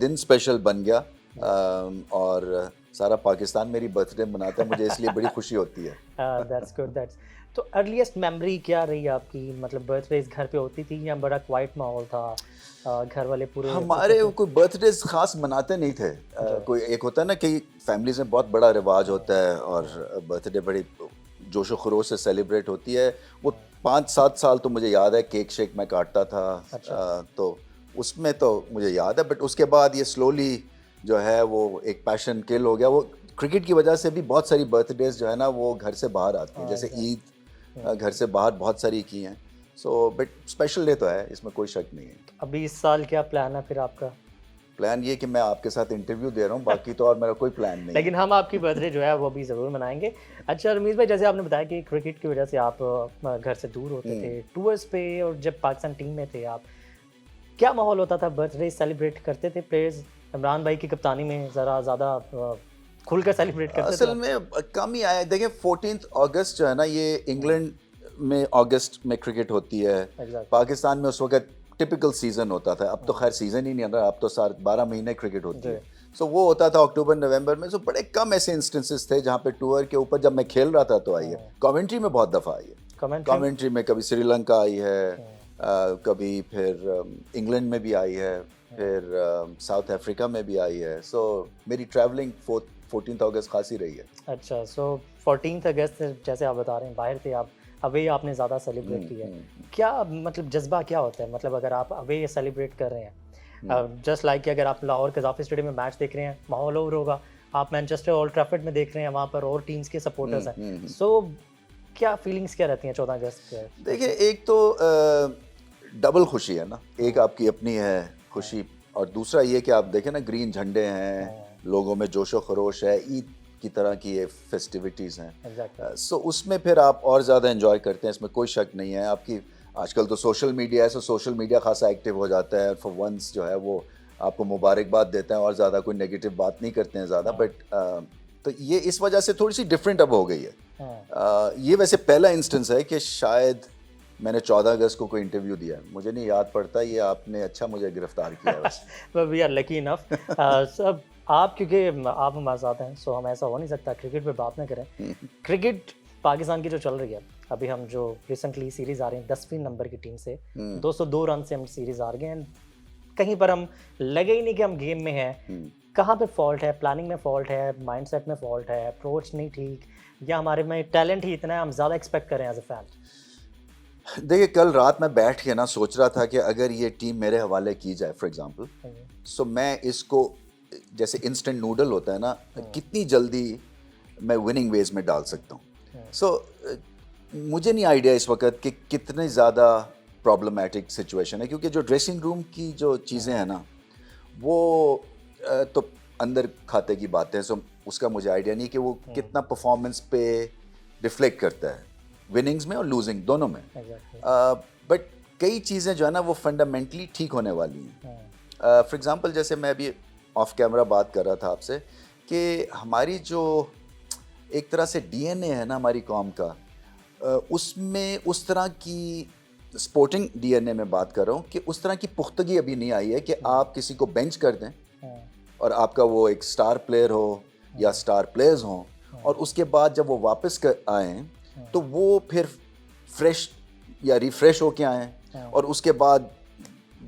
دن special بن گیا اور سارا پاکستان میری برتھ ڈے مناتا ہے, مجھے اس لیے بڑی خوشی ہوتی ہے. ہے. That's good. تو ارلیسٹ میموری کیا رہی آپ کی, مطلب برتھ ڈیز گھر پہ ہوتی تھی یا بڑا کوائٹ ماحول تھا, گھر والے پورے ہمارے کوئی برتھ ڈیز خاص مناتے نہیں تھے. کوئی ایک ہوتا ہے نا کہ فیملیز میں بہت بڑا رواج ہوتا ہے اور برتھ ڈے بڑی جوش و خروش سے سیلیبریٹ ہوتی ہے. وہ 5-7 سال تو مجھے یاد ہے کیک شیک میں کاٹتا تھا, تو اس میں تو مجھے یاد ہے. بٹ اس کے بعد یہ سلولی جو ہے وہ ایک پیشن کل ہو گیا. وہ کرکٹ کی وجہ سے بھی بہت ساری برتھ ڈیز جو ہے نا وہ گھر سے باہر آتی ہیں, جیسے عید گھر سے باہر بہت ساری کی ہیں. سو بٹ اسپیشل ڈے تو ہے, اس میں کوئی شک نہیں ہے. ابھی اس سال کیا پلان ہے پھر آپ کا؟ پلان یہ کہ میں آپ کے ساتھ انٹرویو دے رہا ہوں, باقی تو اور میرا کوئی پلان نہیں ہے. لیکن ہم آپ کی برتھ ڈے جو ہے وہ بھی ضرور منائیں گے. اچھا رمیز بھائی, جیسے آپ نے بتایا کہ کرکٹ کی وجہ سے آپ گھر سے دور ہوتے تھے ٹورز پہ, اور جب پاکستان ٹیم میں تھے آپ, کیا ماحول ہوتا تھا؟ برتھ ڈے سیلیبریٹ کرتے تھے پلیئرز عمران بھائی کی کپتانی میں ذرا زیادہ کھل کر سیلیبریٹ کرتے تھے؟ اصل میں کم ہی آیا. دیکھیں 14 اگست جو ہے نا, یہ انگلینڈ میں اگست میں کرکٹ ہوتی ہے, پاکستان میں اس وقت ٹپیکل سیزن ہوتا تھا. اب تو خیر سیزن ہی نہیں رہا, اب تو 12 مہینے کرکٹ ہوتی ہے. سو وہ ہوتا تھا اکتوبر نومبر میں. سو بڑے کم ایسے انسٹنسز تھے جہاں پہ ٹور کے اوپر جب میں کھیل رہا تھا تو آئی ہے. کامنٹری میں بہت دفعہ آئی ہے, کامنٹری میں کبھی سری لنکا آئی ہے, کبھی پھر انگلینڈ میں بھی آئی ہے, پھر ساؤتھ افریقہ میں بھی آئی ہے. سو میری ٹریولنگ 14 اگست خاصی رہی ہے. اچھا, سو 14 اگست جیسے آپ بتا رہے ہیں باہر تھے آپ, اوے آپ نے زیادہ سیلیبریٹ کیا ہے. کیا مطلب جذبہ کیا ہوتا ہے, مطلب اگر آپ اوے سیلیبریٹ کر رہے ہیں, جسٹ لائک کہ اگر آپ لاہور قذافی اسٹیڈیم میں میچ دیکھ رہے ہیں ماحول اور ہوگا, آپ مینچسٹر اولڈ ٹریفرڈ میں دیکھ رہے ہیں وہاں پر اور ٹیمز کے سپورٹرز ہیں, سو کیا فیلنگس کیا رہتی ہیں 14 اگست کے؟ دیکھیں ایک تو ڈبل خوشی ہے نا, ایک آپ کی اپنی ہے خوشی, اور دوسرا یہ کہ آپ دیکھیں نا گرین جھنڈے ہیں, لوگوں میں جوش و خروش ہے, عید کی طرح کی یہ فیسٹیوٹیز ہیں. سو اس میں پھر آپ اور زیادہ انجوائے کرتے ہیں, اس میں کوئی شک نہیں ہے. آپ کی آج کل تو سوشل میڈیا ہے, سو سوشل میڈیا خاصا ایکٹیو ہو جاتا ہے, فار ونس جو ہے وہ آپ کو مبارکباد دیتے ہیں اور زیادہ کوئی نگیٹو بات نہیں کرتے ہیں زیادہ. بٹ تو یہ اس وجہ سے تھوڑی سی ڈفرینٹ اب ہو گئی ہے. یہ ویسے پہلا انسٹنس ہے کہ شاید میں نے 14 اگست کو کوئی انٹرویو دیا ہے, مجھے نہیں یاد پڑتا. یہ آپ نے اچھا مجھے گرفتار کیا ہے ویسے. وی آر لکی انف. سب آپ کیونکہ آپ ہمارے ساتھ ہیں, سو ہم ایسا ہو نہیں سکتا کرکٹ پہ بات نہ کریں. کرکٹ پاکستان کی جو چل رہی ہے ابھی, ہم جو ریسنٹلی سیریز آ رہے ہیں 10ویں نمبر کی ٹیم سے 202 رن سے ہم سیریز ہار گئے ہیں. کہیں پر ہم لگے ہی نہیں کہ ہم گیم میں ہیں. کہاں پہ فالٹ ہے؟ پلاننگ میں فالٹ ہے, مائنڈ سیٹ میں فالٹ ہے, اپروچ نہیں ٹھیک, یا ہمارے میں ٹیلنٹ ہی اتنا ہے ہم زیادہ ایکسپیکٹ کریں ایز اے فین؟ دیکھیے کل رات میں بیٹھ کے نا سوچ رہا تھا کہ اگر یہ ٹیم میرے حوالے کی جائے فار ایگزامپل, سو میں اس کو جیسے انسٹنٹ نوڈل ہوتا ہے نا, کتنی جلدی میں وننگ ویز میں ڈال سکتا ہوں. سو مجھے نہیں آئیڈیا اس وقت کہ کتنے زیادہ پرابلمیٹک سچویشن ہے, کیونکہ جو ڈریسنگ روم کی جو چیزیں ہیں نا وہ تو اندر کھاتے کی بات ہے. سو اس کا مجھے آئیڈیا نہیں کہ وہ کتنا پرفارمنس پہ ریفلیکٹ کرتا ہے, وننگز میں اور لوزنگ دونوں میں. بٹ کئی چیزیں جو ہے نا وہ فنڈامنٹلی ٹھیک ہونے والی ہیں. فار ایگزامپل جیسے میں ابھی آف کیمرہ بات کر رہا تھا آپ سے کہ ہماری جو ایک طرح سے ڈی این اے ہے نا ہماری قوم کا, اس میں اس طرح کی اسپورٹنگ ڈی این اے میں بات کر رہا ہوں کہ اس طرح کی پختگی ابھی نہیں آئی ہے کہ آپ کسی کو بینچ کر دیں اور آپ کا وہ ایک سٹار پلیئر ہو یا سٹار پلیئرز ہوں, اور اس کے بعد جب وہ واپس آئیں تو وہ پھر فریش یا ریفریش ہو کے آئیں اور اس کے بعد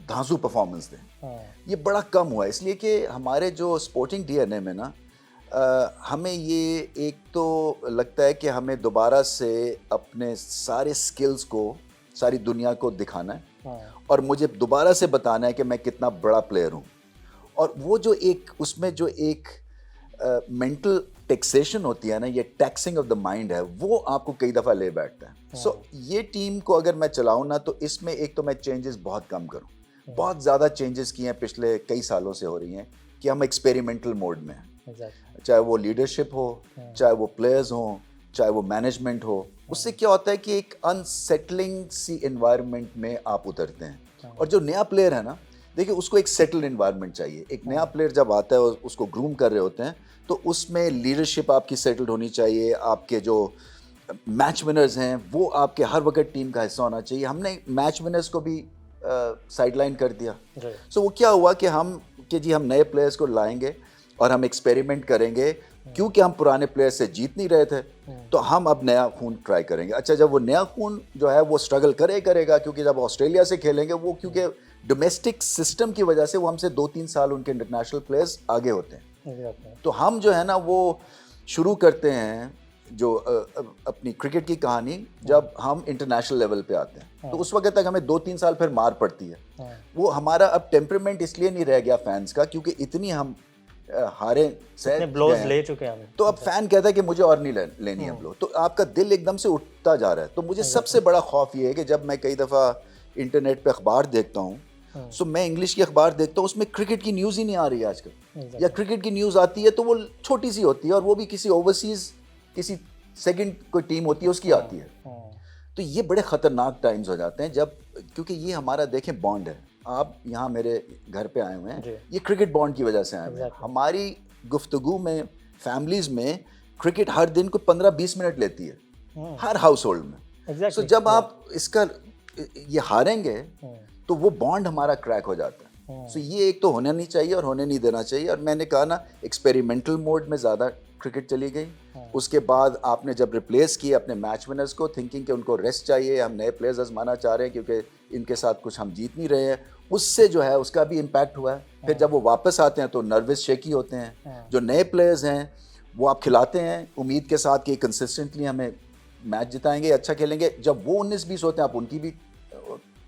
دھانسو پرفارمنس دیں. یہ بڑا کم ہوا ہے, اس لیے کہ ہمارے جو اسپورٹنگ ڈی این اے میں نا ہمیں یہ ایک تو لگتا ہے کہ ہمیں دوبارہ سے اپنے سارے سکلز کو ساری دنیا کو دکھانا ہے, اور مجھے دوبارہ سے بتانا ہے کہ میں کتنا بڑا پلیئر ہوں. اور وہ جو ایک اس میں جو ایک مینٹل ٹیکسیشن ہوتی ہے نا, یہ ٹیکسنگ آف دا مائنڈ ہے, وہ آپ کو کئی دفعہ لے بیٹھتا ہے. سو یہ ٹیم کو اگر میں چلاؤں نا تو اس میں ایک تو میں چینجز بہت کم کروں. بہت زیادہ چینجز کیے ہیں پچھلے کئی سالوں سے ہو رہی ہیں کہ ہم ایکسپیریمنٹل موڈ میں ہیں, چاہے وہ لیڈرشپ ہو, چاہے وہ پلیئرز ہوں, چاہے وہ مینجمنٹ ہو. اس سے کیا ہوتا ہے کہ ایک انسیٹلنگ سی انوائرمنٹ میں آپ اترتے ہیں. اور جو نیا پلیئر ہے نا, دیکھیں اس کو ایک سیٹلڈ انوائرمنٹ چاہیے. ایک نیا پلیئر جب آتا ہے اس کو گروم کر رہے ہوتے ہیں تو اس میں لیڈرشپ آپ کی سیٹلڈ ہونی چاہیے, آپ کے جو میچ ونرز ہیں وہ آپ کے ہر وقت ٹیم کا حصہ ہونا چاہیے. ہم نے میچ ونرز کو بھی سائڈ لائن کر دیا. سو وہ کیا ہوا کہ جی ہم نئے پلیئرز کو لائیں گے اور ہم ایکسپیریمنٹ کریں گے, کیونکہ ہم پرانے پلیئر سے جیت نہیں رہے تھے تو ہم اب نیا خون ٹرائی کریں گے. اچھا جب وہ نیا خون جو ہے وہ اسٹرگل کرے گا, کیونکہ جب آسٹریلیا سے کھیلیں گے وہ کیونکہ ڈومیسٹک سسٹم کی وجہ سے وہ ہم سے 2-3 سال ان کے انٹرنیشنل پلیئرز آگے ہوتے ہیں. تو ہم جو ہے نا وہ شروع کرتے ہیں جو اپنی کرکٹ کی کہانی جب ہم انٹرنیشنل لیول پہ آتے ہیں, تو اس وقت تک ہمیں 2-3 سال پھر مار پڑتی ہے. وہ ہمارا اب ٹیمپرمنٹ اس لیے نہیں رہ گیا فینس کا, کیونکہ اتنی ہم ہارے بلوز لے چکے ہیں, تو اب فین کہتا ہے کہ مجھے اور نہیں لینی ہے بلو, تو آپ کا دل ایک دم سے اٹھتا جا رہا ہے. تو مجھے سب سے بڑا خوف یہ ہے کہ جب میں کئی دفعہ انٹرنیٹ پہ اخبار دیکھتا ہوں, سو میں انگلش کی اخبار دیکھتا ہوں, اس میں کرکٹ کی نیوز ہی نہیں آ رہی ہے آج کل, یا کرکٹ کی نیوز آتی ہے تو وہ چھوٹی سی ہوتی ہے اور وہ بھی کسی اوورسیز کسی سیکنڈ کوئی ٹیم ہوتی ہے اس کی آتی ہے. تو یہ بڑے خطرناک ٹائمز ہو جاتے ہیں جب, کیونکہ یہ ہمارا دیکھیں بانڈ ہے. آپ یہاں میرے گھر پہ آئے ہوئے ہیں, یہ کرکٹ بانڈ کی وجہ سے آئے ہوئے ہیں. ہماری گفتگو میں فیملیز میں کرکٹ ہر دن کو 15-20 منٹ لیتی ہے ہر ہاؤس ہولڈ میں. سو جب آپ اس کا یہ ہاریں گے تو وہ بانڈ ہمارا کریک ہو جاتا ہے. سو یہ ایک تو ہونا نہیں چاہیے اور ہونے نہیں دینا چاہیے. اور میں نے کہا نا ایکسپیریمنٹل موڈ میں زیادہ کرکٹ چلی گئی. اس کے بعد آپ نے جب ریپلیس کیے اپنے میچ ونرز کو, تھنکنگ کہ ان کو ریسٹ چاہیے, ہم نئے پلیئرز آزمانا چاہ رہے ہیں کیونکہ ان کے ساتھ کچھ ہم جیت نہیں رہے ہیں, اس سے جو ہے اس کا بھی امپیکٹ ہوا ہے. پھر جب وہ واپس آتے ہیں تو نروس شیکی ہوتے ہیں. جو نئے پلیئرز ہیں وہ آپ کھلاتے ہیں امید کے ساتھ کہ کنسسٹنٹلی ہمیں میچ جتائیں گے, اچھا کھیلیں گے. جب وہ 19-20 ہوتے ہیں آپ ان کی بھی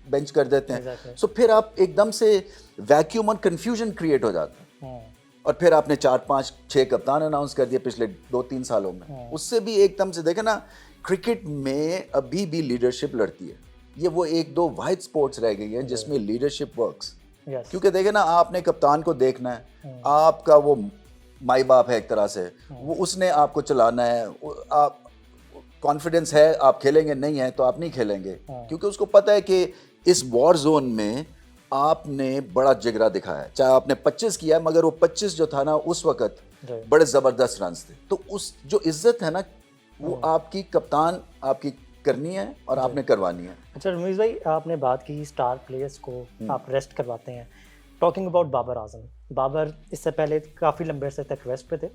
بینچ کر دیتے ہیں. سو پھر آپ ایک دم سے ویکیوم اور کنفیوژن کریٹ ہو جاتا ہے. اور پھر آپ نے 4-5-6 کپتان اناؤنس کر دیا پچھلے 2-3 سالوں میں. اس سے بھی ایک دم سے دیکھیں نا, کرکٹ میں ابھی بھی لیڈرشپ لڑتی ہے. یہ وہ 1-2 واحد سپورٹس رہ گئی ہیں جس میں لیڈرشپ ورکس. کیونکہ دیکھیں نا, آپ نے کپتان کو دیکھنا ہے, آپ کا وہ مائی باپ ہے ایک طرح سے, وہ اس نے آپ کو چلانا ہے. آپ کانفیڈنس ہے آپ کھیلیں گے, نہیں ہے تو آپ نہیں کھیلیں گے, کیونکہ اس کو پتہ ہے کہ اس وار زون میں آپ نے بڑا جگرا دکھایا ہے. چاہے آپ نے 25 کیا ہے, مگر وہ 25 جو تھا نا اس وقت بڑے زبردست رنز تھے. تو اس جو عزت ہے نا وہ آپ کی کپتان آپ کی کرنی ہے اور آپ نے کروانی ہے. اچھا رمیز بھائی, آپ نے بات کی اسٹار پلیئرس کو آپ ریسٹ کرواتے ہیں. ٹاکنگ اباؤٹ بابر اعظم, بابر اس سے پہلے کافی لمبے عرصے تک ریسٹ پہ تھے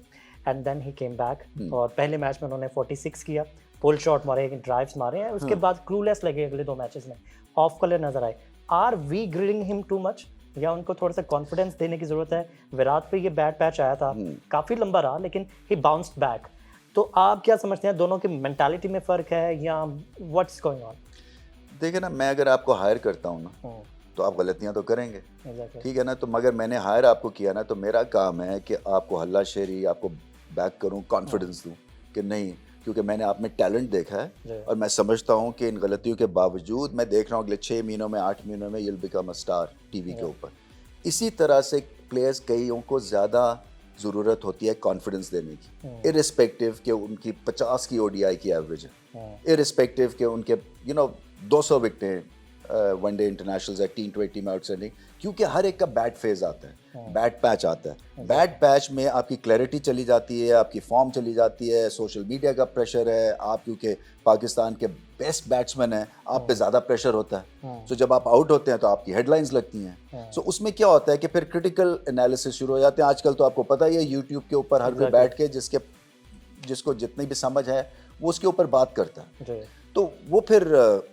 and then he came back, اور پہلے میچ میں انہوں نے 46 کیا, پول شاٹ مارے, ڈرائیوز مارے ہیں. اس کے بعد کلو لیس لگے اگلے 2 میچز میں, آف کلر نظر آئے. آر وی گریڈنگ ہم ٹو مچ, یا ان کو تھوڑا سا کانفیڈنس دینے کی ضرورت ہے؟ وراٹ پہ یہ بیڈ پیچ آیا تھا, کافی لمبا رہا, لیکن ہی باؤنسڈ بیک. تو آپ کیا سمجھتے ہیں, دونوں کی مینٹالٹی میں فرق ہے یا واٹس گوئنگ آن؟ دیکھیں نا, میں اگر آپ کو ہائر کرتا ہوں نا تو آپ غلطیاں تو کریں گے, ٹھیک ہے نا. تو مگر میں نے ہائر آپ کو کیا نا, تو میرا کام ہے کہ آپ کو ہلا شیری, آپ کو بیک کروں, کانفیڈنس دوں کہ نہیں, کیونکہ میں نے آپ میں ٹیلنٹ دیکھا ہے اور میں سمجھتا ہوں کہ ان غلطیوں کے باوجود میں دیکھ رہا ہوں اگلے 6 مہینوں میں 8 مہینوں میں you'll become a star T V کے اوپر. اسی طرح سے پلیئرز کئیوں کو زیادہ ضرورت ہوتی ہے کانفیڈنس دینے کی, ارسپیکٹو کہ ان کی 50 کی ODI کی ایوریج ہے, ارسپیکٹو کہ ان کے 200 وکٹیں ون ڈے انٹرنیشنلز ہے, T20 میں آؤٹ اسٹینڈنگ, کیونکہ ہر ایک کا بیٹ فیز آتا ہے, بیٹ پیچ آتا ہے. بیٹ پیچ میں آپ کی کلیئرٹی چلی جاتی ہے, آپ کی فارم چلی جاتی ہے, سوشل میڈیا کا پریشر ہے, آپ کیونکہ پاکستان کے بیسٹ بیٹسمین ہیں, آپ پہ زیادہ پریشر ہوتا ہے. سو جب آپ آؤٹ ہوتے ہیں تو آپ کی ہیڈ لائنز لگتی ہیں. سو اس میں کیا ہوتا ہے کہ پھر کرٹیکل انالیسس شروع ہو جاتے ہیں. آج کل تو آپ کو پتہ ہی ہے یوٹیوب کے اوپر ہر کوئی بیٹھ کے جس کو جتنی بھی سمجھ ہے وہ اس کے اوپر بات کرتا ہے, تو وہ پھر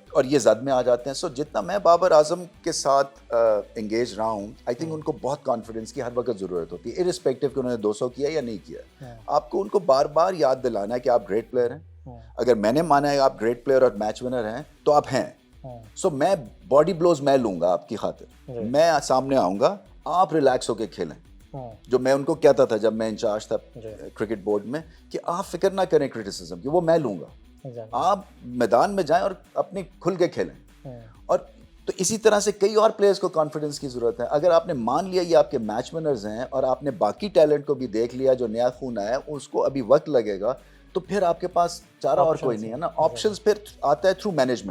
اور یہ زد میں آ جاتے ہیں. سو جتنا میں بابر اعظم کے ساتھ انگیج رہا ہوں, آئی تھنک ان کو بہت کانفیڈنس کی ہر وقت ضرورت ہوتی ہے, ارسپیکٹو کہ انہوں نے 200 کیا یا نہیں کیا. آپ کو ان کو بار بار یاد دلانا ہے کہ آپ گریٹ پلیئر ہیں. اگر میں نے مانا ہے آپ گریٹ پلیئر اور میچ ونر ہیں تو آپ ہیں. سو میں باڈی بلوز میں لوں گا آپ کی خاطر, میں سامنے آؤں گا, آپ ریلیکس ہو کے کھیلیں. جو میں ان کو کہتا تھا جب میں انچارج تھا کرکٹ بورڈ میں, کہ آپ فکر نہ کریں کرٹیسزم کی, وہ میں لوں گا. آپ میدان میں جائیں اور اپنی کھل کے کھیلیں. اور تو اسی طرح سے کئی اور پلیئرز کو کانفیڈنس کی ضرورت ہے. اگر آپ نے مان لیا یہ آپ کے میچ ونرز ہیں اور آپ نے باقی ٹیلنٹ کو بھی دیکھ لیا, جو نیا خون آیا ہے اس کو ابھی وقت لگے گا, تو پھر آپ کے پاس چارہ اور کوئی نہیں ہے نا. آپشنز پھر آتا ہے تھرو مینجمنٹ.